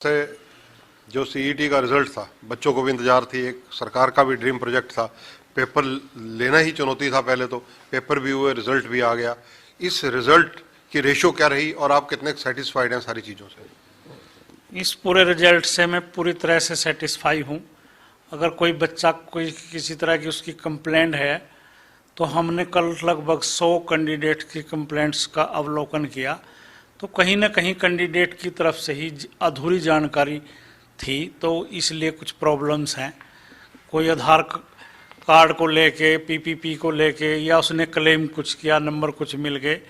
से जो सीईटी का रिजल्ट था, बच्चों को भी इंतजार थी, एक सरकार का भी ड्रीम प्रोजेक्ट था। पेपर लेना ही चुनौती था, पहले तो पेपर भी हुए, रिजल्ट भी आ गया। इस रिजल्ट की रेशो क्या रही और आप कितने सेटिस्फाइड हैं सारी चीज़ों से? इस पूरे रिजल्ट से मैं पूरी तरह से सेटिस्फाई हूँ। अगर कोई बच्चा कोई किसी तरह की उसकी कंप्लेंट है तो हमने कल लगभग 100 कैंडिडेट की कंप्लेंट्स का अवलोकन किया, तो कहीं ना कहीं कैंडिडेट की तरफ से ही अधूरी जानकारी थी, तो इसलिए कुछ प्रॉब्लम्स हैं। कोई आधार कार्ड को लेके, पीपीपी को लेके, या उसने क्लेम कुछ किया, नंबर कुछ मिल गए,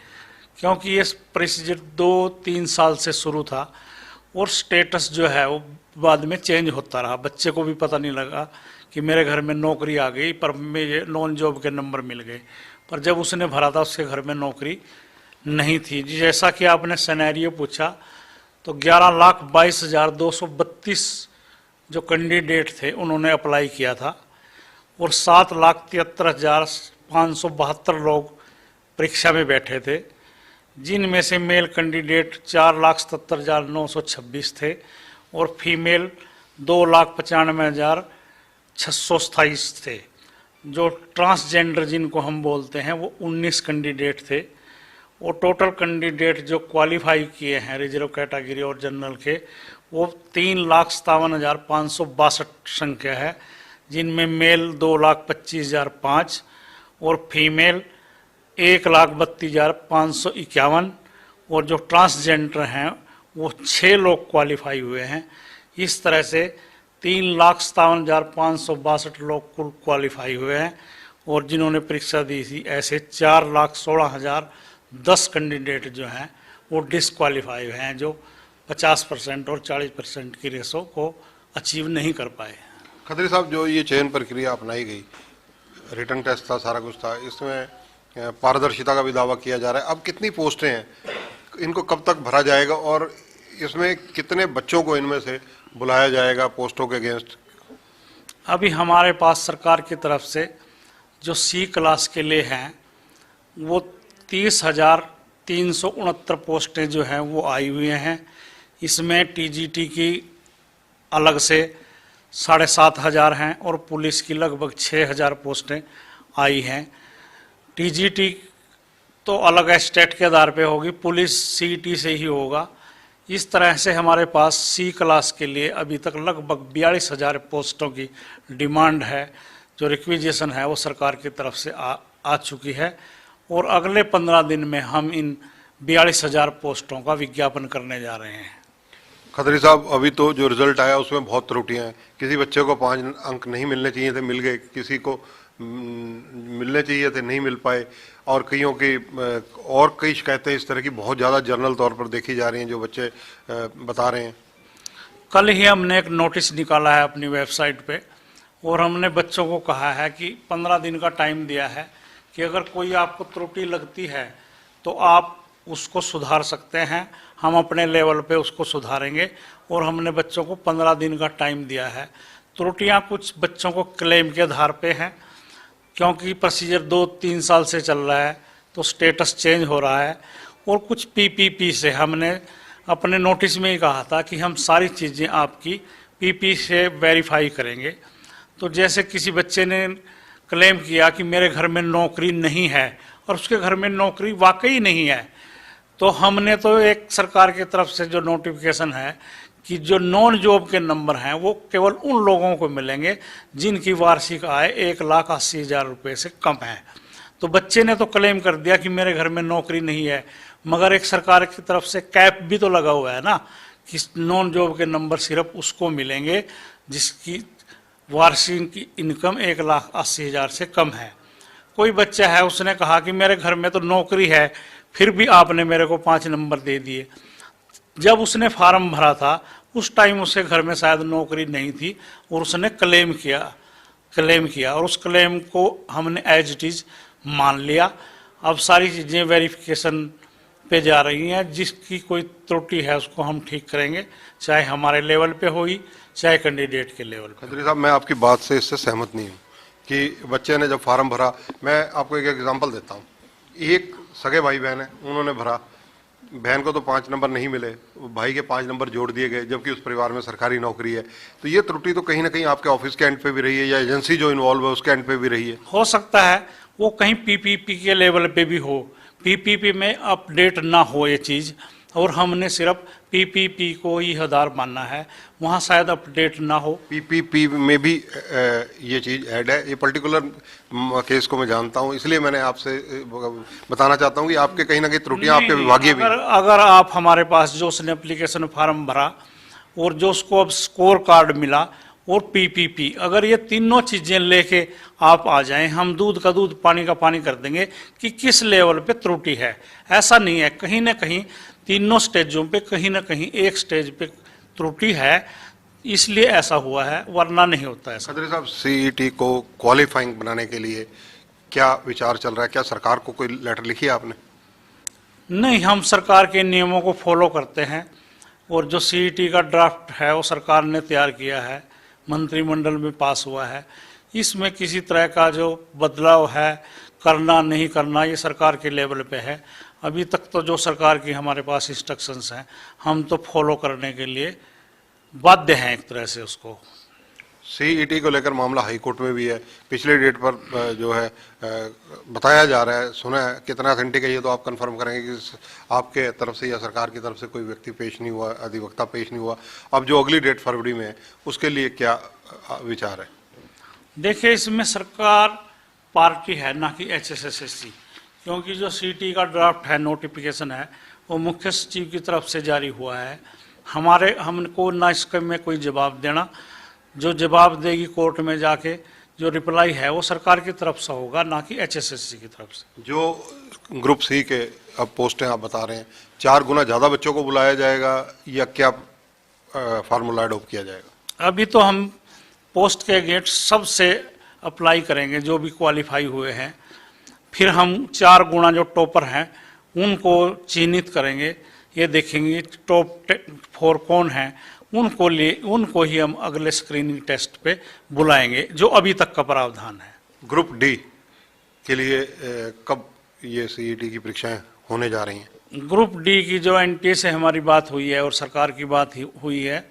क्योंकि ये प्रोसीजर 2-3 साल से शुरू था और स्टेटस जो है वो बाद में चेंज होता रहा। बच्चे को भी पता नहीं लगा कि मेरे घर में नौकरी आ गई, पर मेरे नॉन जॉब के नंबर मिल गए, पर जब उसने भरा था उसके घर में नौकरी नहीं थी। जैसा कि आपने सिनेरियो पूछा, तो 11,22,232 जो कैंडिडेट थे उन्होंने अप्लाई किया था और 7,73,572 लोग परीक्षा में बैठे थे, जिनमें से मेल कैंडिडेट 4,77,926 थे और फीमेल 2,95,627 थे। जो ट्रांसजेंडर जिनको हम बोलते हैं वो 19 कैंडिडेट थे और टोटल कैंडिडेट जो क्वालिफाई किए हैं रिजर्व कैटेगरी और जनरल के, वो 3,57,562 संख्या है, जिनमें मेल 2,25,005 और फीमेल 1,32,551 और जो ट्रांसजेंडर हैं वो 6 लोग क्वालिफाई हुए हैं। इस तरह से 3,57,562 लोग कुल क्वालिफाई हुए हैं और जिन्होंने परीक्षा दी थी ऐसे 4,16,010 कैंडिडेट जो हैं वो डिसक्वालीफाई हुए हैं, जो 50% और 40% की रेशो को अचीव नहीं कर पाए। खत्री साहब, जो ये चयन प्रक्रिया अपनाई गई, रिटन टेस्ट था, सारा कुछ था, इसमें पारदर्शिता का भी दावा किया जा रहा है। अब कितनी पोस्टें हैं, इनको कब तक भरा जाएगा और इसमें कितने बच्चों को इनमें से बुलाया जाएगा पोस्टों के अगेंस्ट? अभी हमारे पास सरकार की तरफ से जो सी क्लास के लिए हैं वो 30,369 पोस्टें जो हैं वो आई हुई हैं। इसमें टीजीटी की अलग से 7,500 हैं और पुलिस की लगभग 6,000 पोस्टें आई हैं। टीजीटी तो अलग स्टेट के आधार पे होगी, पुलिस सीईटी से ही होगा। इस तरह से हमारे पास सी क्लास के लिए अभी तक लगभग 42,000 पोस्टों की डिमांड है, जो रिक्विजिशन है वो सरकार की तरफ से आ चुकी है और अगले 15 दिन में हम इन 42,000 पोस्टों का विज्ञापन करने जा रहे हैं। खत्री साहब, अभी तो जो रिजल्ट आया उसमें बहुत त्रुटियां हैं। किसी बच्चे को 5 अंक नहीं मिलने चाहिए थे, मिल गए, किसी को मिलने चाहिए थे, नहीं मिल पाए, और कईयों की और कई शिकायतें इस तरह की बहुत ज़्यादा जर्नल तौर पर देखी जा रही हैं, जो बच्चे बता रहे हैं। कल ही हमने एक नोटिस निकाला है अपनी वेबसाइट पे और हमने बच्चों को कहा है कि 15 दिन का टाइम दिया है कि अगर कोई आपको त्रुटि लगती है तो आप उसको सुधार सकते हैं, हम अपने लेवल पे उसको सुधारेंगे और हमने बच्चों को 15 दिन का टाइम दिया है। त्रुटियां कुछ बच्चों को क्लेम के आधार पे हैं, क्योंकि प्रोसीजर 2-3 साल से चल रहा है तो स्टेटस चेंज हो रहा है, और कुछ पीपीपी से हमने अपने नोटिस में ही कहा था कि हम सारी चीज़ें आपकी पीपी से वेरीफाई करेंगे। तो जैसे किसी बच्चे ने क्लेम किया कि मेरे घर में नौकरी नहीं है और उसके घर में नौकरी वाकई नहीं है, तो हमने तो एक सरकार की तरफ से जो नोटिफिकेशन है कि जो नॉन जॉब के नंबर हैं वो केवल उन लोगों को मिलेंगे जिनकी वार्षिक आय 1,80,000 रुपये से कम है। तो बच्चे ने तो क्लेम कर दिया कि मेरे घर में नौकरी नहीं है, मगर एक सरकार की तरफ से कैप भी तो लगा हुआ है ना कि नॉन जॉब के नंबर सिर्फ उसको मिलेंगे जिसकी वार्षिक इनकम 1,80,000 से कम है। कोई बच्चा है, उसने कहा कि मेरे घर में तो नौकरी है, फिर भी आपने मेरे को 5 नंबर दे दिए। जब उसने फार्म भरा था उस टाइम उसके घर में शायद नौकरी नहीं थी और उसने क्लेम किया और उस क्लेम को हमने एज इट इज मान लिया। अब सारी चीज़ें वेरिफिकेशन पे जा रही हैं, जिसकी कोई त्रुटि है उसको हम ठीक करेंगे, चाहे हमारे लेवल पे होगी चाहे कैंडिडेट के लेवल पे। खत्री साहब, मैं आपकी बात से इससे सहमत नहीं हूँ कि बच्चे ने जब फार्म भरा, मैं आपको एक एग्जांपल देता हूँ। एक सगे भाई बहन है, उन्होंने भरा, बहन को तो 5 नंबर नहीं मिले, भाई के 5 नंबर जोड़ दिए गए, जबकि उस परिवार में सरकारी नौकरी है। तो ये त्रुटि तो कहीं ना कहीं आपके ऑफिस के एंड पे भी रही है या एजेंसी जो इन्वॉल्व है उसके एंड पे भी रही है। हो सकता है वो कहीं पीपीपी के लेवल पे भी हो, पीपीपी में अपडेट ना हो ये चीज़, और हमने सिर्फ पीपीपी को ही आधार मानना है, वहाँ शायद अपडेट ना हो। पीपीपी में भी ये चीज ऐड है। ये पर्टिकुलर केस को मैं जानता हूँ, इसलिए मैंने आपसे बताना चाहता हूँ कि आपके कहीं ना कहीं त्रुटियां आपके नहीं, विभागीय भी। अगर आप हमारे पास जो उसने एप्लीकेशन फॉर्म भरा और जो उसको अब स्कोर कार्ड मिला और पीपीपी, अगर ये तीनों चीजें लेके आप आ जाएं, हम दूध का दूध पानी का पानी कर देंगे कि किस लेवल पे त्रुटि है। ऐसा नहीं है, कहीं ना कहीं तीनों स्टेजों पे कहीं ना कहीं एक स्टेज पे त्रुटि है, इसलिए ऐसा हुआ है, वरना नहीं होता ऐसा। खत्री साहब, सीईटी को क्वालिफाइंग बनाने के लिए क्या विचार चल रहा है? क्या सरकार को कोई लेटर लिखी है आपने? नहीं, हम सरकार के नियमों को फॉलो करते हैं और जो सीईटी का ड्राफ्ट है वो सरकार ने तैयार किया है, मंत्रिमंडल में पास हुआ है। इसमें किसी तरह का जो बदलाव है, करना नहीं करना, ये सरकार के लेवल पे है। अभी तक तो जो सरकार की हमारे पास इंस्ट्रक्शंस हैं, हम तो फॉलो करने के लिए बाध्य हैं एक तरह से उसको। सीईटी को लेकर मामला हाई कोर्ट में भी है। पिछले डेट पर जो है बताया जा रहा है, सुना है, कितना ऑथेंटिक है ये तो आप कंफर्म करेंगे कि आपके तरफ से या सरकार की तरफ से कोई व्यक्ति पेश नहीं हुआ, अधिवक्ता पेश नहीं हुआ। अब जो अगली डेट फरवरी में है उसके लिए क्या विचार है? देखिए, इसमें सरकार पार्टी है ना कि एचएसएससी, क्योंकि जो सीईटी का ड्राफ्ट है, नोटिफिकेशन है, वो मुख्य सचिव की तरफ से जारी हुआ है। हमको ना इसके में कोई जवाब देना, जो जवाब देगी कोर्ट में जाके, जो रिप्लाई है वो सरकार की तरफ से होगा, ना कि एचएसएससी की तरफ से। जो ग्रुप सी के अब पोस्टें आप बता रहे हैं, 4 गुना ज़्यादा बच्चों को बुलाया जाएगा या क्या फार्मूला अडॉप्ट किया जाएगा? अभी तो हम पोस्ट के गेट सबसे अप्लाई करेंगे जो भी क्वालिफाई हुए हैं, फिर हम 4 गुना जो टॉपर हैं उनको चिन्हित करेंगे, ये देखेंगे टॉप 4 कौन हैं, उनको ही हम अगले स्क्रीनिंग टेस्ट पे बुलाएंगे, जो अभी तक का प्रावधान है। ग्रुप डी के लिए कब ये सीईटी की परीक्षाएं होने जा रही हैं? ग्रुप डी की जो एनटीए से हमारी बात हुई है और सरकार की बात हुई है,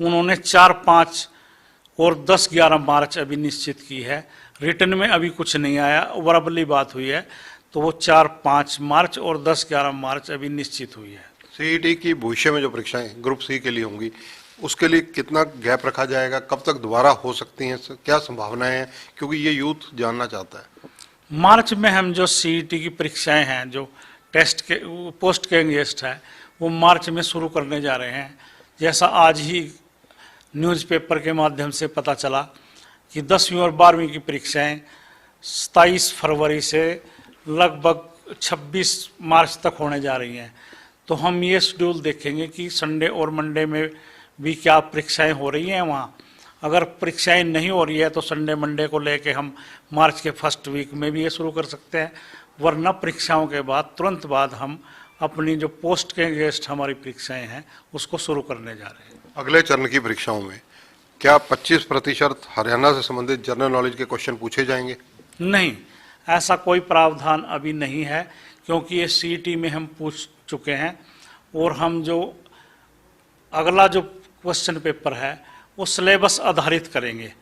उन्होंने 4, 5 और 10, 11 मार्च अभी निश्चित की है। रिटर्न में अभी कुछ नहीं आया, वर्बली बात हुई है, तो वो 4, 5 मार्च और 10, 11 मार्च अभी निश्चित हुई है। सीईटी की भविष्य में जो परीक्षाएं ग्रुप सी के लिए होंगी, उसके लिए कितना गैप रखा जाएगा? कब तक दोबारा हो सकती हैं? क्या संभावनाएं हैं? क्योंकि ये यूथ जानना चाहता है। मार्च में हम जो सीईटी की परीक्षाएं हैं, जो टेस्ट के पोस्ट के गेस्ट है, वो मार्च में शुरू करने जा रहे हैं। जैसा आज ही न्यूज़पेपर के माध्यम से पता चला कि 10वीं और 12वीं की परीक्षाएं 27 फरवरी से लगभग 26 मार्च तक होने जा रही हैं। तो हम ये शेड्यूल देखेंगे कि संडे और मंडे में भी क्या परीक्षाएं हो रही हैं वहाँ। अगर परीक्षाएं नहीं हो रही है तो संडे मंडे को लेके हम मार्च के फर्स्ट वीक में भी ये शुरू कर सकते हैं, वरना परीक्षाओं के बाद तुरंत बाद हम अपनी जो पोस्ट के गेस्ट हमारी परीक्षाएं हैं उसको शुरू करने जा रहे हैं। अगले चरण की परीक्षाओं में क्या 25% हरियाणा से संबंधित जनरल नॉलेज के क्वेश्चन पूछे जाएंगे? नहीं, ऐसा कोई प्रावधान अभी नहीं है, क्योंकि ये सीईटी में हम पूछ चुके हैं और हम जो अगला जो क्वेश्चन पेपर है वो सिलेबस आधारित करेंगे।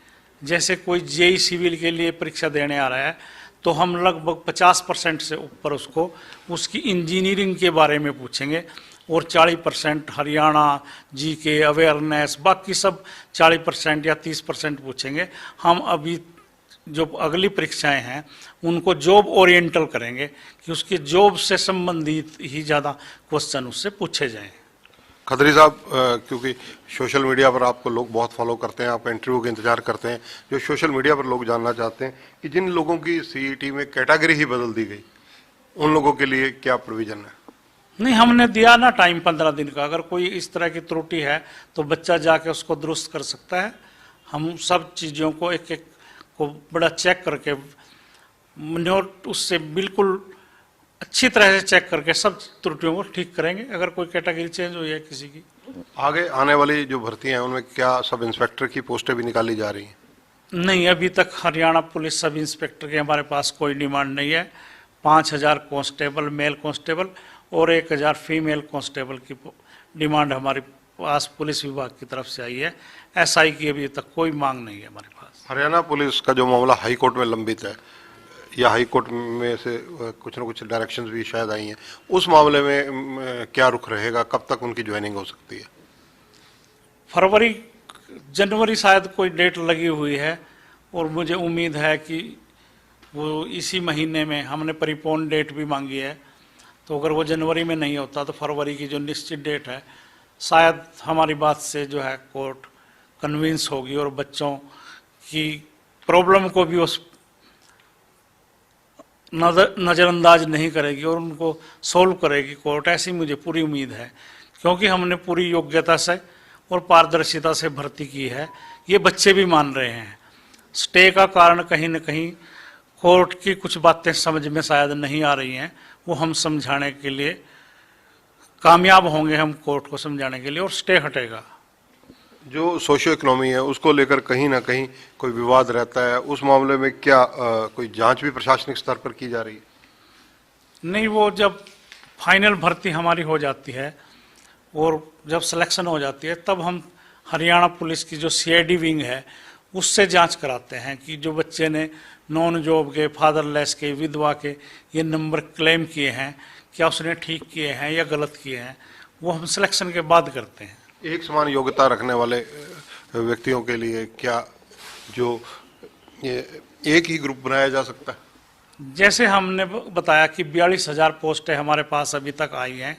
जैसे कोई जेई सिविल के लिए परीक्षा देने आ रहा है तो हम लगभग 50% से ऊपर उसको उसकी इंजीनियरिंग के बारे में पूछेंगे और 40% हरियाणा, जीके, अवेयरनेस, बाकी सब 40% या 30% पूछेंगे। हम अभी जो अगली परीक्षाएं हैं उनको जॉब ओरिएंटल करेंगे कि उसकी जॉब से संबंधित ही ज़्यादा क्वेश्चन उससे पूछे जाएं। खत्री साहब, क्योंकि सोशल मीडिया पर आपको लोग बहुत फॉलो करते हैं, आप इंटरव्यू का इंतजार करते हैं, जो सोशल मीडिया पर लोग जानना चाहते हैं कि जिन लोगों की सीईटी में कैटेगरी ही बदल दी गई, उन लोगों के लिए क्या प्रोविजन है? नहीं, हमने दिया ना टाइम 15 दिन का। अगर कोई इस तरह की त्रुटि है तो बच्चा जाके उसको दुरुस्त कर सकता है। हम सब चीज़ों को एक एक को बड़ा चेक करके नोट उससे बिल्कुल अच्छी तरह से चेक करके सब त्रुटियों को ठीक करेंगे अगर कोई कैटेगरी चेंज हुई है किसी की। आगे आने वाली जो भर्तियां हैं उनमें क्या सब इंस्पेक्टर की पोस्टें भी निकाली जा रही हैं? नहीं, अभी तक हरियाणा पुलिस सब इंस्पेक्टर के हमारे पास कोई डिमांड नहीं है। 5000 कांस्टेबल, मेल कांस्टेबल और 1000 फीमेल कांस्टेबल की डिमांड हमारे पास पुलिस विभाग की तरफ से आई है। एसआई की अभी तक कोई मांग नहीं है हमारे पास। हरियाणा पुलिस का जो मामला हाई कोर्ट में लंबित है, या हाई कोर्ट में से कुछ न कुछ डायरेक्शंस भी शायद आई हैं, उस मामले में क्या रुख रहेगा? कब तक उनकी ज्वाइनिंग हो सकती है? फरवरी जनवरी शायद कोई डेट लगी हुई है, और मुझे उम्मीद है कि वो इसी महीने में, हमने परिपोन डेट भी मांगी है, तो अगर वो जनवरी में नहीं होता तो फरवरी की जो निश्चित डेट है, शायद हमारी बात से जो है कोर्ट कन्विंस होगी और बच्चों की प्रॉब्लम को भी उस नज़रअंदाज नहीं करेगी और उनको सोल्व करेगी कोर्ट, ऐसी मुझे पूरी उम्मीद है। क्योंकि हमने पूरी योग्यता से और पारदर्शिता से भर्ती की है, ये बच्चे भी मान रहे हैं। स्टे का कारण कहीं न कहीं कोर्ट की कुछ बातें समझ में शायद नहीं आ रही हैं, वो हम समझाने के लिए कामयाब होंगे, हम कोर्ट को समझाने के लिए, और स्टे हटेगा। जो सोशियो इकोनॉमी है उसको लेकर कहीं ना कहीं कोई विवाद रहता है, उस मामले में क्या कोई जांच भी प्रशासनिक स्तर पर की जा रही है? नहीं, वो जब फाइनल भर्ती हमारी हो जाती है और जब सिलेक्शन हो जाती है, तब हम हरियाणा पुलिस की जो सीआईडी विंग है उससे जांच कराते हैं कि जो बच्चे ने नॉन जॉब के, फादरलेस के, विधवा के ये नंबर क्लेम किए हैं, क्या उसने ठीक किए हैं या गलत किए हैं, वो हम सिलेक्शन के बाद करते हैं। एक समान योग्यता रखने वाले व्यक्तियों के लिए क्या जो ये एक ही ग्रुप बनाया जा सकता है? जैसे हमने बताया कि 42,000 पोस्टें हमारे पास अभी तक आई हैं,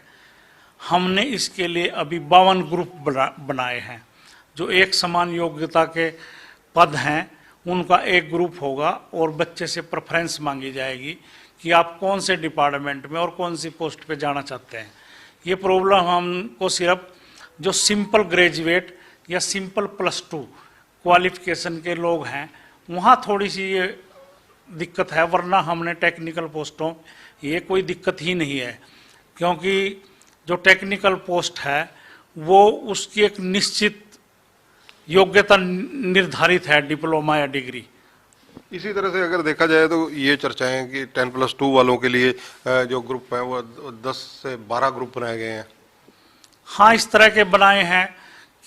हमने इसके लिए अभी 52 ग्रुप बनाए हैं। जो एक समान योग्यता के पद हैं उनका एक ग्रुप होगा और बच्चे से प्रेफरेंस मांगी जाएगी कि आप कौन से डिपार्टमेंट में और कौन सी पोस्ट पे जाना चाहते हैं। ये प्रॉब्लम हमको सिर्फ जो सिंपल ग्रेजुएट या सिंपल +2 क्वालिफिकेशन के लोग हैं वहाँ थोड़ी सी ये दिक्कत है, वरना हमने टेक्निकल पोस्टों ये कोई दिक्कत ही नहीं है। क्योंकि जो टेक्निकल पोस्ट है वो उसकी एक निश्चित योग्यता निर्धारित है, डिप्लोमा या डिग्री। इसी तरह से अगर देखा जाए तो ये चर्चाएं कि 10+2 वालों के लिए जो ग्रुप है वो 10 से 12 ग्रुप बनाए गए हैं। हाँ, इस तरह के बनाए हैं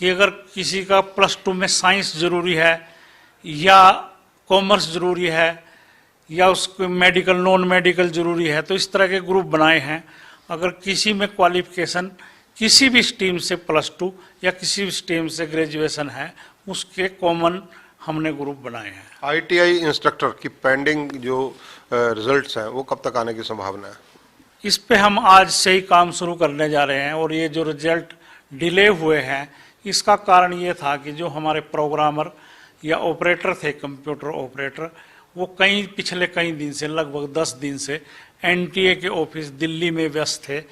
कि अगर किसी का +2 में साइंस जरूरी है या कॉमर्स जरूरी है या उसको मेडिकल नॉन मेडिकल जरूरी है, तो इस तरह के ग्रुप बनाए हैं। अगर किसी में क्वालिफिकेशन किसी भी स्ट्रीम से +2 या किसी भी स्ट्रीम से ग्रेजुएशन है, उसके कॉमन हमने ग्रुप बनाए हैं। आईटीआई इंस्ट्रक्टर की पेंडिंग जो रिजल्ट्स हैं वो कब तक आने की संभावना है? इस पे हम आज से ही काम शुरू करने जा रहे हैं, और ये जो रिजल्ट डिले हुए हैं इसका कारण ये था कि जो हमारे प्रोग्रामर या ऑपरेटर थे, कंप्यूटर ऑपरेटर, वो पिछले कई दिन से, लगभग 10 दिन से एनटीए के ऑफिस दिल्ली में व्यस्त थे,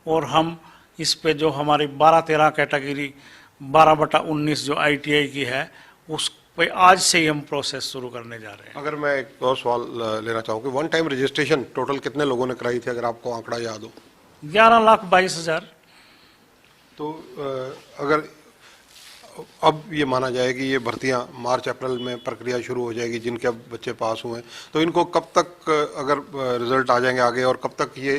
और हम इस पे जो हमारी 12-13 कैटेगरी 12/19 जो आईटीआई की है उस पे आज से ही हम प्रोसेस शुरू करने जा रहे हैं। अगर मैं एक और सवाल लेना चाहूँ कि वन टाइम रजिस्ट्रेशन टोटल कितने लोगों ने कराई थी, अगर आपको आंकड़ा याद हो? 11,22,000। तो अगर अब ये माना जाए कि ये भर्तियां मार्च अप्रैल में प्रक्रिया शुरू हो जाएगी, जिनके अब बच्चे पास हुए हैं, तो इनको कब तक अगर रिजल्ट आ जाएंगे आगे, और कब तक ये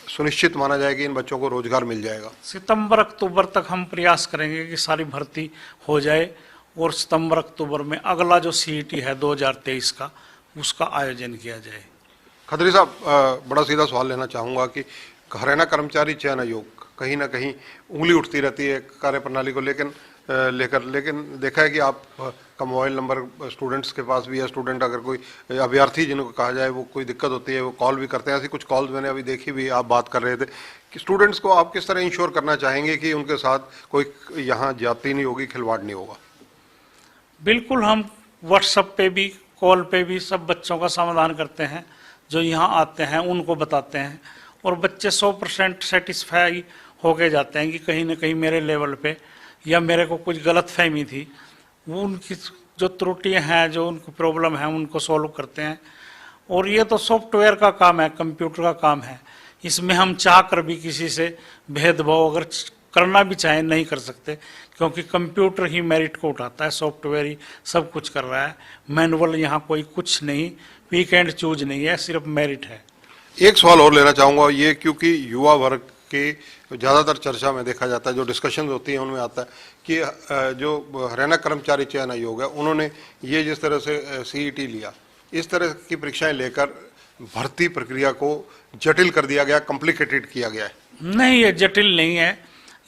सुनिश्चित माना जाए कि इन बच्चों को रोजगार मिल जाएगा? सितंबर अक्टूबर तक हम प्रयास करेंगे कि सारी भर्ती हो जाए, और सितंबर अक्टूबर में अगला जो सीईटी है 2023 का, उसका आयोजन किया जाए। खत्री साहब, बड़ा सीधा सवाल लेना चाहूँगा कि हरियाणा कर्मचारी चयन आयोग कहीं ना कहीं उंगली उठती रहती है कार्यप्रणाली को लेकिन देखा है कि आप का मोबाइल नंबर स्टूडेंट्स के पास भी है। स्टूडेंट अगर कोई अभ्यर्थी जिनको कहा जाए वो कोई दिक्कत होती है वो कॉल भी करते हैं। ऐसी कुछ कॉल्स मैंने अभी देखी भी, आप बात कर रहे थे कि स्टूडेंट्स को आप किस तरह इंश्योर करना चाहेंगे कि उनके साथ कोई यहाँ जाति नहीं होगी, खिलवाड़ नहीं होगा? बिल्कुल, हम व्हाट्सएप पे भी, कॉल पे भी सब बच्चों का समाधान करते हैं। जो यहाँ आते हैं उनको बताते हैं, और बच्चे 100% सेटिस्फाई होके जाते हैं कि कहीं ना कहीं मेरे लेवल पे या मेरे को कुछ गलत फहमी थी, वो उनकी जो त्रुटियां हैं, जो उनको प्रॉब्लम है, उनको सॉल्व करते हैं। और ये तो सॉफ्टवेयर का काम है, कंप्यूटर का काम है। इसमें हम चाह कर भी किसी से भेदभाव अगर करना भी चाहें नहीं कर सकते, क्योंकि कंप्यूटर ही मेरिट को उठाता है, सॉफ्टवेयर ही सब कुछ कर रहा है। मैनुअल यहाँ कोई कुछ नहीं, पिक एंड चूज नहीं है, सिर्फ मेरिट है। एक सवाल और लेना चाहूंगा ये, क्योंकि युवा वर्ग के ज़्यादातर चर्चा में देखा जाता है, जो डिस्कशन होती है उनमें आता है कि जो हरियाणा कर्मचारी चयन आयोग है उन्होंने ये जिस तरह से सीईटी लिया, इस तरह की परीक्षाएं लेकर भर्ती प्रक्रिया को जटिल कर दिया गया, कॉम्प्लिकेटेड किया गया है। नहीं, ये जटिल नहीं है।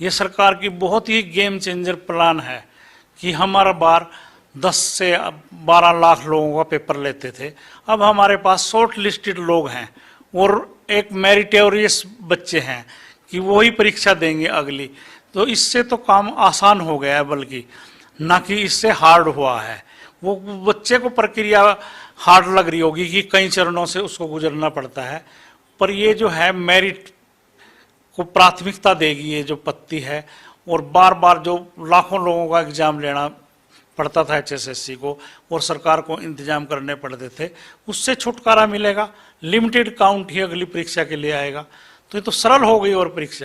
ये सरकार की बहुत ही गेम चेंजर प्लान है कि हमारा बार 10 से 12 लाख लोगों का पेपर लेते थे, अब हमारे पास शॉर्ट लिस्टेड लोग हैं और एक मेरिटोरियस बच्चे हैं कि वही परीक्षा देंगे अगली। तो इससे तो काम आसान हो गया है, बल्कि ना कि इससे हार्ड हुआ है। वो बच्चे को प्रक्रिया हार्ड लग रही होगी कि कई चरणों से उसको गुजरना पड़ता है, पर ये जो है मेरिट को प्राथमिकता देगी ये जो पत्ती है। और बार बार जो लाखों लोगों का एग्जाम लेना पड़ता था HSSC को और सरकार को इंतजाम करने पड़ते थे, उससे छुटकारा मिलेगा। लिमिटेड काउंट ही अगली परीक्षा के लिए आएगा, तो ये तो सरल हो गई और परीक्षा।